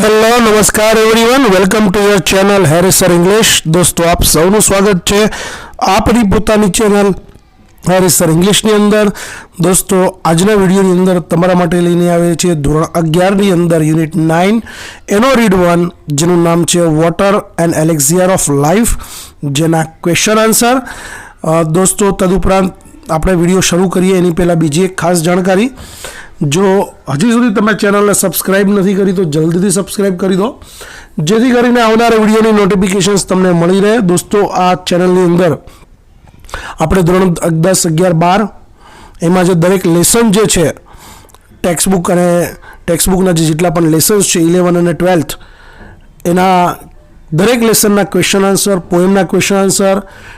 Hello નમસ્કાર everyone, welcome to your channel Harris sir English. દોસ્તો આપ સૌનું સ્વાગત છે આપણી પોતાની ચેનલ હેરિસ સર ઇંગ્લિશની અંદર. દોસ્તો આજના વિડીયોની અંદર તમારા માટે લઈને આવે છે ધોરણ 11ની અંદર યુનિટ 9 એનો રીડ 1, જેનું નામ છે water and elixir of life, જેના ક્વેશ્ચન આન્સર. દોસ્તો તદુપરાંત આપણે વિડીયો શરૂ કરીએ એની પહેલાં બીજી એક ખાસ જાણકારી. જો હજી સુધી તમે ચેનલને સબસ્ક્રાઈબ નથી કરી તો જલ્દીથી સબસ્ક્રાઈબ કરી દો, જેથી કરીને આવનારા વિડીયોની નોટિફિકેશન્સ તમને મળી રહે. દોસ્તો આ ચેનલની અંદર આપણે ધોરણ 10, 11, 12 એમાં જે દરેક લેસન જે છે ટેક્સ્ટબુક અને ટેક્સ્ટબુકના જેટલા પણ લેસન્સ છે 11 અને 12 એના દરેક લેસનના ક્વેશ્ચન આન્સર, પોએમના ક્વેશ્ચન આન્સર,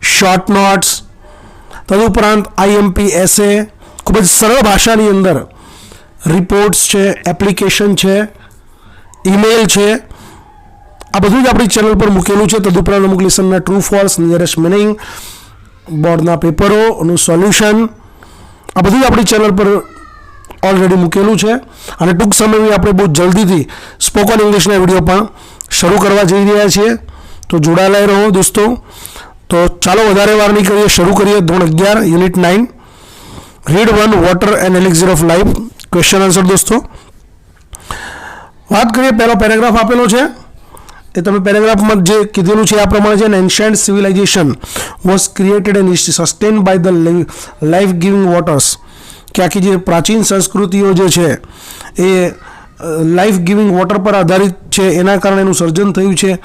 શોર્ટ નોટ્સ, તદુપરાંત આઈએમપી એસે, ખૂબ જ સરળ ભાષાની અંદર રિપોર્ટ્સ છે, એપ્લિકેશન છે, ઈમેલ છે, આ બધું જ આપણી ચેનલ પર મૂકેલું છે. તદુપરાંત અમુક લેસનના ટ્રુ ફોલ્સ, નિયરેસ્ટ મિનિંગ, બોર્ડના પેપરોનું સોલ્યુશન, આ બધું જ આપણી ચેનલ પર ઓલરેડી મૂકેલું છે. અને ટૂંક સમયમાં આપણે બહુ જલ્દીથી સ્પોકન ઇંગ્લિશના વિડીયો પણ શરૂ કરવા જઈ રહ્યા છીએ, તો જોડાયેલા રહો દોસ્તો. તો ચાલો વધારે વાર નહીં કરીએ, શરૂ કરીએ ધોરણ 11 unit 9 read 1 water and elixir of life, question answer. દોસ્તો વાત કરીએ, પહેલો પેરેગ્રાફ આપેલો છે એ તમે પેરેગ્રાફમાં જે કીધેલું છે આ પ્રમાણે છે. Ancient civilisation was created and sustain by the life giving waters, કે આખી જે પ્રાચીન સંસ્કૃતિઓ જે છે એ લાઈફ ગિવિંગ વોટર પર આધારિત છે, એના કારણે એનું સર્જન થયું છે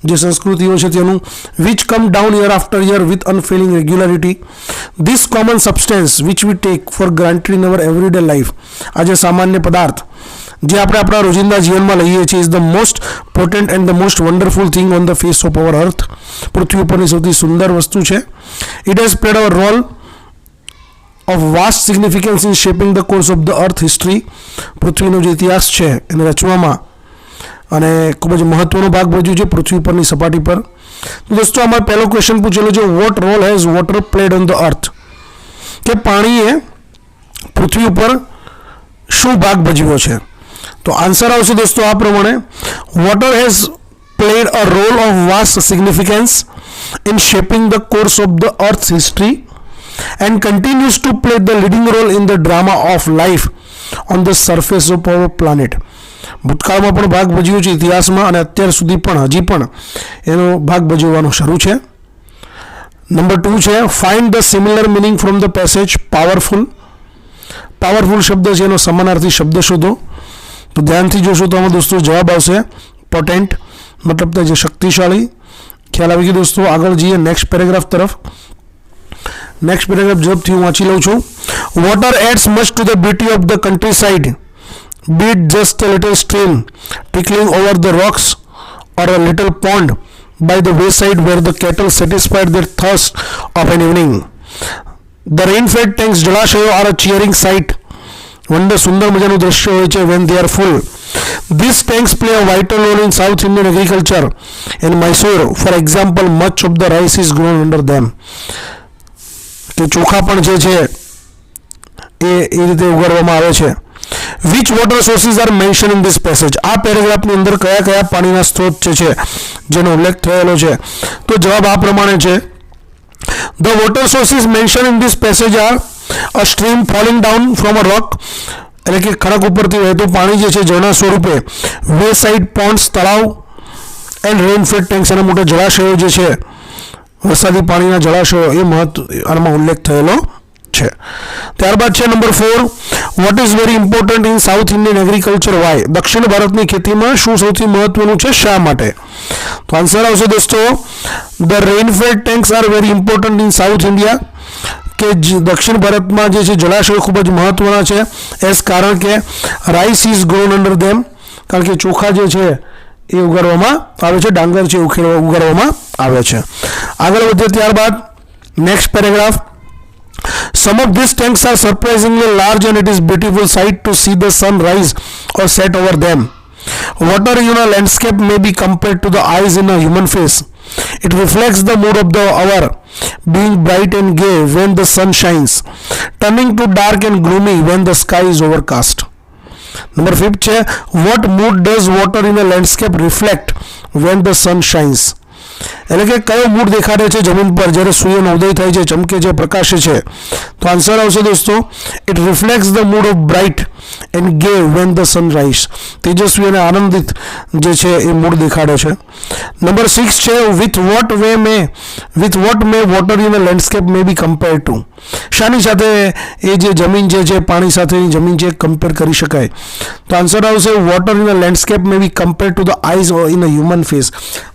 જે સંસ્કૃતિઓ છે તેનું. Which come down year after year with unfailing regularity. This common substance which we take for granted in our everyday life, આ જે સામાન્ય પદાર્થ જે આપણે આપણા રોજિંદા જીવનમાં લઈએ છીએ, is the most potent and the most wonderful thing on the face of our earth. પૃથ્વી ઉપરની સૌથી સુંદર વસ્તુ છે. It has played our role of vast significance in shaping the course of the earth history. પૃથ્વીનો જે ઇતિહાસ છે એને રચવામાં અને ખૂબ જ મહત્વનો ભાગ ભજવ્યો છે પૃથ્વી પરની સપાટી પર. દોસ્તો આમાં પહેલો ક્વેશ્ચન પૂછેલો છે, what role has water played on the earth, કે પાણીએ પૃથ્વી ઉપર શું ભાગ ભજવ્યો છે. તો આન્સર આવશે દોસ્તો આ પ્રમાણે, water has played a role of vast significance in shaping the course of the earth history and continues to play the leading role in the drama of life on the surface of our planet. ભૂતકાળમાં પણ ભાગ ભજવ્યો છે ઇતિહાસમાં, અને અત્યાર સુધી પણ હજી પણ એનો ભાગ ભજવવાનો શરૂ છે. નંબર 2 છે, find the similar meaning from the passage powerful. Powerful શબ્દ છે એનો સમાનાર્થી શબ્દ શોધો. તો ધ્યાનથી જોશો તો આમાં દોસ્તો જવાબ આવશે પોટેન્ટ, મતલબ જે શક્તિશાળી. ખ્યાલ આવી ગયો દોસ્તો. આગળ જઈએ નેક્સ્ટ પેરેગ્રાફ તરફ. નેક્સ્ટ પેરેગ્રાફ ઝડપથી હું વાંચી લઉં છું. Water adds much to the beauty of the countryside, be it just a little stream trickling over the rocks or a little pond by the wayside where the cattle satisfied their thirst of an evening. The rain-fed tanks જળાશયો are a cheering sight. સુંદર મજાનું દ્રશ્ય હોય છે when they are full. These tanks play a vital role in South Indian agriculture. In Mysore, for example, much of the rice is grown under them. કે ચોખા પણ જે છે એ રીતે ઉગાડવામાં આવે છે. Which water sources are mentioned in this passage? આ પેરેગ્રાફની અંદર કયા કયા પાણીના સ્ત્રોત છે જેનો ઉલ્લેખ થયેલો છે. તો જવાબ આ પ્રમાણે છે. The water sources mentioned in this passage are a stream falling down from a rock, એટલે કે ખડક ઉપરથી વહેતું પાણી જે છે ઝરણા સ્વરૂપે, વે સાઇડ પોન્ડ્સ તળાવ, એન્ડ રેન ફેડ ટેન્ક્સ અને મોટા જળાશયો જે છે વરસાદી પાણીના જળાશયો, એ આમાં ઉલ્લેખ થયેલો છે. ત્યારબાદ છે number 4, what is very important in South Indian agriculture why. દક્ષિણ ભારતની ખેતીમાં શું સૌથી મહત્વનું છે, શા માટે. તો આન્સર આવશે દોસ્તો, the rainfed tanks are very important in South India, કે દક્ષિણ ભારતમાં જે છે જળાશયો ખૂબ જ મહત્વના છે. એસ કારણ કે રાઈસ ઇઝ ગ્રોન અંડર ધેમ, કારણ કે ચોખા જે છે એ ઉગાડવામાં આવે છે, ડાંગર છે ઉગાડવામાં આવે છે. આગળ વધીએ ત્યારબાદ next paragraph. Some of these tanks are surprisingly large and it is beautiful sight to see the sun rise or set over them. Water in a landscape may be compared to the eyes in a human face. It reflects the mood of the hour, being bright and gay when the sun shines, turning to dark and gloomy when the sky is overcast. Number 5 છે what mood does water in a landscape reflect when the sun shines, એટલે કે કયો mood દેખાડે છે જમીન પર જ્યારે સૂર્યનો ઉદય થાય છે, ચમકે છે, પ્રકાશે છે? તો આન્સર આવશે દોસ્તો it રિફ્લેક્ટ્સ the mood of bright and gay when the son rise, તેજસ્વી અને આનંદિત જે છે એ મૂડ દેખાડે છે. નંબર 6 છે with what may water in a landscape may be compare to, શાની સાથે એ જે જમીન જે છે પાણી સાથેની જમીન છે કમ્પેર કરી શકાય? તો આન્સર આવશે water in a landscape may be compare to the eyes in a human face,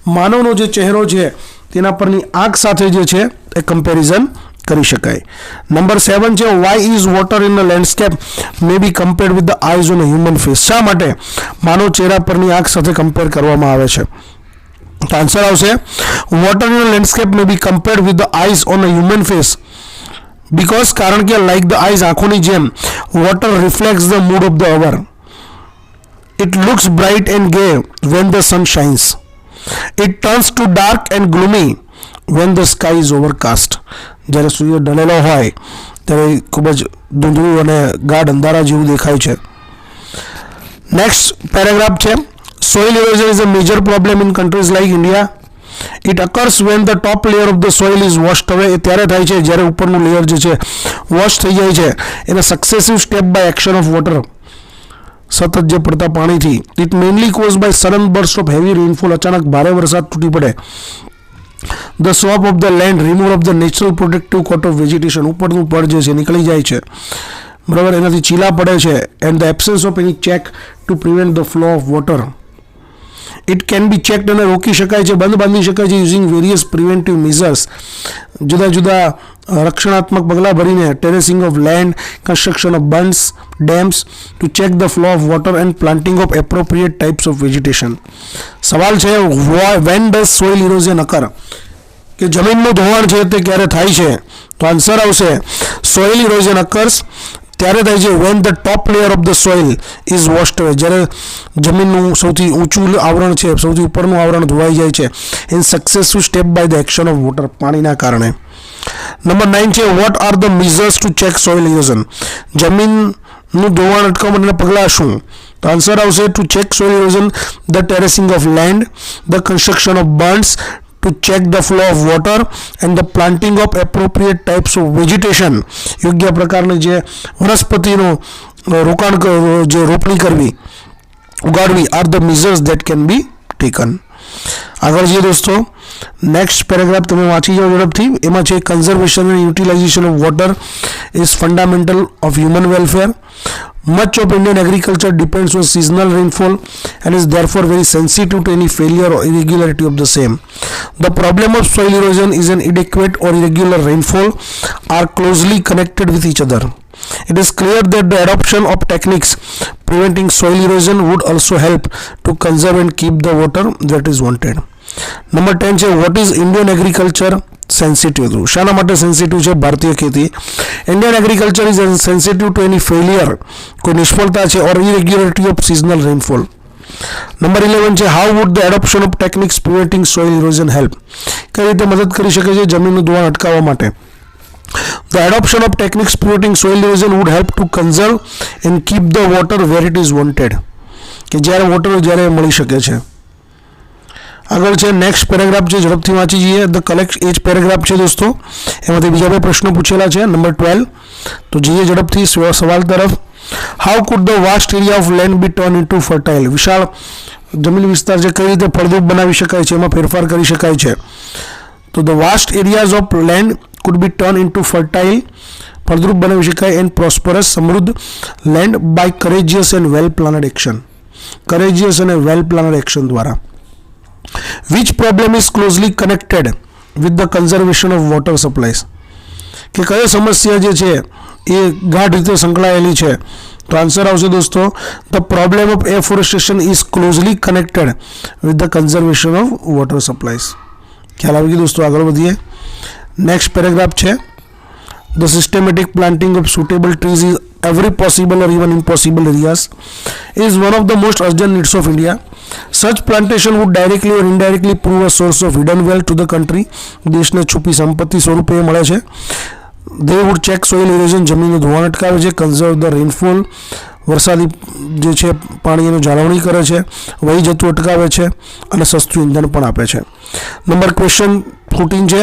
માનવનો જે ચહેરો છે તેના પરની આંખ સાથે જે છે એ કમ્પેરિઝન કરી શકાય. નંબર 7 છે why is water in a landscape may be compared with the eyes on a human face, શા માટે માનવ ચહેરા પરની આંખ સાથે કમ્પેર કરવામાં આવે છે? તો આન્સર આવશે water in a landscape may be compared with the eyes on a human face because, કારણ કે લાઇક ધ આઈઝ આંખોની જેમ water reflects the mood of the hour, it looks bright and gay when the sun shines, it turns to dark and gloomy when the sky is overcast, જ્યારે સૂર્ય ઢળેલો હોય ત્યારે ખૂબ જ ધૂંધળું અને ગાઢ અંધારા જેવું દેખાય છે. નેક્સ્ટ પેરેગ્રાફ છે soil erosion is a major problem in countries like India, it occurs when the top layer of the soil is washed અવે, એ ત્યારે થાય છે જ્યારે ઉપરનું લેયર જે છે વોશ થઈ જાય છે એને successive step by action of water, સતત જે પડતા પાણીથી. It mainly cause by sudden burst of heavy rainfall, અચાનક ભારે વરસાદ તૂટી પડે. The slope of the land, remove of the natural protective coat of vegetation, ઉપરનું પડ જે છે નીકળી જાય છે, બરાબર, એનાથી ચીલા પડે છે. And the absence of any check to prevent the flow of water, it can be checked અને રોકી શકાય છે, બંધ બાંધી શકાય છે યુઝિંગ વેરિયસ પ્રિવેન્ટિવ મેઝર્સ, જુદા જુદા રક્ષણાત્મક પગલાં ભરીને, terracing of land, construction of bunds, dams to check the flow of water and planting of appropriate types of vegetation. સવાલ છે when does soil erosion occur, કે જમીનનું ધોવાણ છે તે ક્યારે થાય છે? તો આન્સર આવશે સોઇલ ઇરોઝન અકર્સ ત્યારે થાય છે when the top layer of the soil is washed અવે, જ્યારે જમીનનું સૌથી ઊંચું આવરણ છે, સૌથી ઉપરનું આવરણ ધોવાઈ જાય છે in successful step by the action of water, પાણીના કારણે. નંબર 9 છે what are the measures to check soil erosion, જમીનનું ધોવાણ અટકાવવા માટેના પગલાં શું? તો આન્સર આવશે to check soil erosion the terracing of land, the construction of bunds to check the flow of water and the planting of appropriate types of vegetation, યોગ્ય પ્રકારની જે વનસ્પતિનું રોકાણ જે રોપણી કરવી, ઉગાડવી are the measures that can be taken. આગળ જઈએ દોસ્તો, નેક્સ્ટ પેરેગ્રાફ તમે વાંચી જાઓ ઝડપથી. એમાં છે conservation and utilization of water is fundamental of human welfare. Much of Indian agriculture depends on seasonal rainfall and is therefore very sensitive to any failure or irregularity of the same. The problem of soil erosion is an inadequate or irregular rainfall are closely connected with each other. It is clear that the adoption of techniques preventing soil erosion would also help to conserve and keep the water that is wanted. Number 10 છે what is Indian agriculture sensitive to? શાના માટે sensitive છે ભારતીય ખેતી? Indian agriculture is sensitive to any failure, કોઈ નિષ્ફળતા છે, or irregularity of seasonal rainfall. Number 11 છે how would the adoption of techniques preventing soil erosion help, કઈ રીતે મદદ કરી શકે છે જમીનનું ધોવાણ અટકાવવા માટે? The adoption of techniques preventing soil erosion would help to conserve and keep the water where it is wanted, કે જ્યારે વોટર જ્યારે મળી શકે છે. આગળ છે નેક્સ્ટ પેરેગ્રાફ છે, ઝડપથી વાંચી જઈએ. ધ કલેક્ટ એ જ પેરેગ્રાફ છે દોસ્તો, એમાંથી બીજા બે પ્રશ્નો પૂછેલા છે. નંબર 12, તો જઈએ ઝડપથી સવાલ તરફ. How could the vast area of land be turn into fertile, વિશાળ જમીન વિસ્તાર છે કઈ રીતે ફળદ્રુપ બનાવી શકાય છે, એમાં ફેરફાર કરી શકાય છે? તો the vast areas of land could be turned into fertile, ફળદ્રુપ બનાવી શકાય, and prosperous, સમૃદ્ધ land by courageous and well planned action, courageous અને well planned action દ્વારા. Which problem is closely connected with the conservation of water supplies, કે કઈ સમસ્યા જે છે એ ગાઢ રીતે સંકળાયેલી છે? તો આન્સર આવશે દોસ્તો the problem of afforestation is closely connected with the conservation of water supplies. ખ્યાલ આવી ગયો દોસ્તો, આગળ વધીએ. નેક્સ્ટ પેરેગ્રાફ છે the systematic planting of suitable trees is every possible or even impossible areas is one of the most urgent needs of India. Such plantation would directly or indirectly prove a source of hidden wealth to the country. દેશને છુપી સંપત્તિ સ્વરૂપે મળે છે. They would check soil erosion, જમીનનું ધોવાણ અટકાવે છે, conserve the rainfall, વરસાદી જે છે પાણીની જાળવણી કરે છે, વહી જતું અટકાવે છે અને સસ્તું ઇંધણ પણ આપે છે. નંબર ક્વેશ્ચન 14 છે,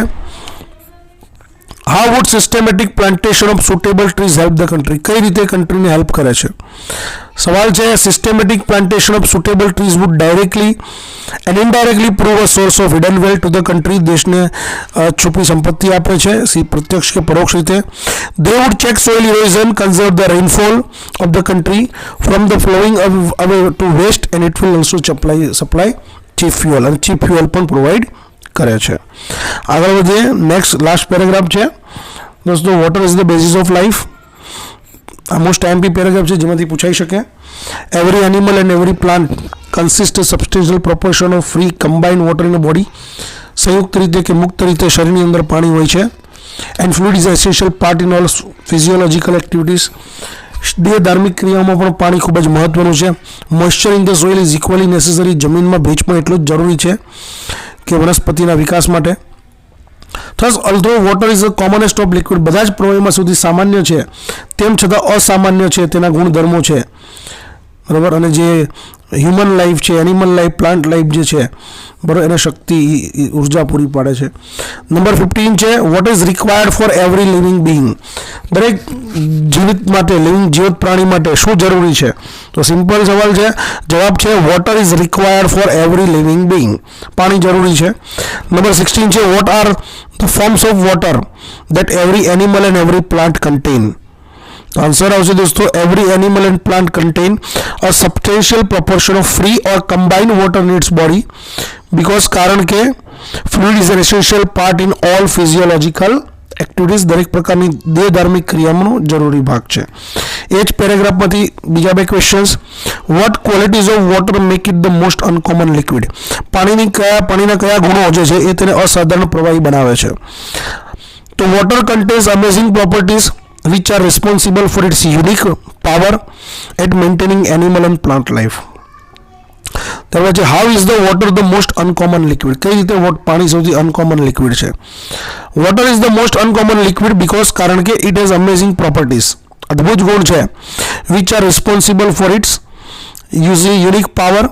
how would systematic plantation of suitable trees help the country? કઈ રીતે કન્ટ્રીને હેલ્પ કરે છે? સવાલ છે, systematic plantation of suitable trees would directly and indirectly prove a source of hidden wealth to the country. દેશને છુપી સંપત્તિ આપે છે, પ્રત્યક્ષ કે પરોક્ષ રીતે. They would check soil erosion, conserve the rainfall of the country from the flowing away to waste and it will also supply cheap fuel, અને ચીપ ફ્યુઅલ પણ પ્રોવાઈડ કરે છે. આગળ વધીએ. નેક્સ્ટ લાસ્ટ પેરેગ્રાફ છે દોસ્તો, water is the basis of life. આ most MP paragraph છે જેમાંથી પૂછાઈ શકે. Every animal and every plant consist substantial proportion of free combined water in body. સંયુક્ત રીતે કે મુક્ત રીતે શરીરની અંદર પાણી હોય છે. And fluid is essential part in all physiological activities. દેહ ધાર્મિક ક્રિયાઓમાં પણ પાણી ખૂબ જ મહત્વનું છે. Moisture in the soil is equally necessary. જમીનમાં ભેજ પણ એટલું જ જરૂરી છે કે વનસ્પતિના વિકાસ માટે. Thus although water is a commonest of liquid, બધા જ પ્રવાહીમાં સૌથી સામાન્ય છે, તેમ છતાં અસામાન્ય છે તેના ગુણધર્મો છે, બરાબર. અને જે હ્યુમન લાઈફ છે, એનિમલ લાઈફ, પ્લાન્ટ લાઈફ જે છે, બરાબર, એને શક્તિ, ઉર્જા પૂરી પાડે છે. નંબર 15 છે, what is required for every living Bing? દરેક જીવિત માટે, જીવત પ્રાણી માટે શું જરૂરી છે? તો સિમ્પલ સવાલ છે, જવાબ છે water is required for every living being. પાણી જરૂરી છે. નંબર 16 છે, what are the forms of water that every animal and every plant contain? Answer આવશે દોસ્તો, every animal and plant contain a substantial proportion of free or combined water in its body, because કારણ કે fluid is an essential part in all physiological activities. દરેક પ્રકારની દેહ ધાર્મિક ક્રિયાનો જરૂરી ભાગ છે. એ જ પેરેગ્રાફમાંથી બીજા બે questions. What qualities of water make it the most uncommon liquid? પાણીના કયા ગુણો જે છે એ તેને અસાધારણ પ્રવાહી બનાવે છે? તો water contains amazing properties which are responsible for its unique power at maintaining animal and plant life. ત્યારબાદ છે, how is the water the most uncommon liquid? કઈ રીતે પાણી સૌથી અનકોમન લિક્વિડ છે? Water is the most uncommon liquid because કારણ કે it has amazing properties, અદ્ભુત ગુણ છે, which are responsible for its unique power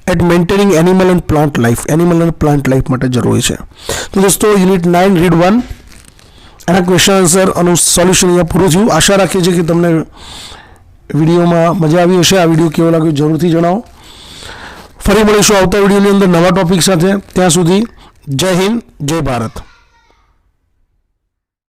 at maintaining animal and plant life. Animal અને પ્લાન્ટ લાઈફ માટે જરૂરી છે. તો દોસ્તો યુનિટ 9 રીડ 1 એના ક્વેશ્ચન આન્સર અને સોલ્યુશન અહીંયા પૂરું થયું. આશા રાખીએ છીએ કે તમને વિડીયોમાં મજા આવી હશે. આ વિડીયો કેવો લાગ્યો જરૂરથી જણાવો. ફરી મળીશું આવતા વિડીયોની અંદર નવા ટોપિક સાથે. ત્યાં સુધી જય હિન્દ, જય ભારત.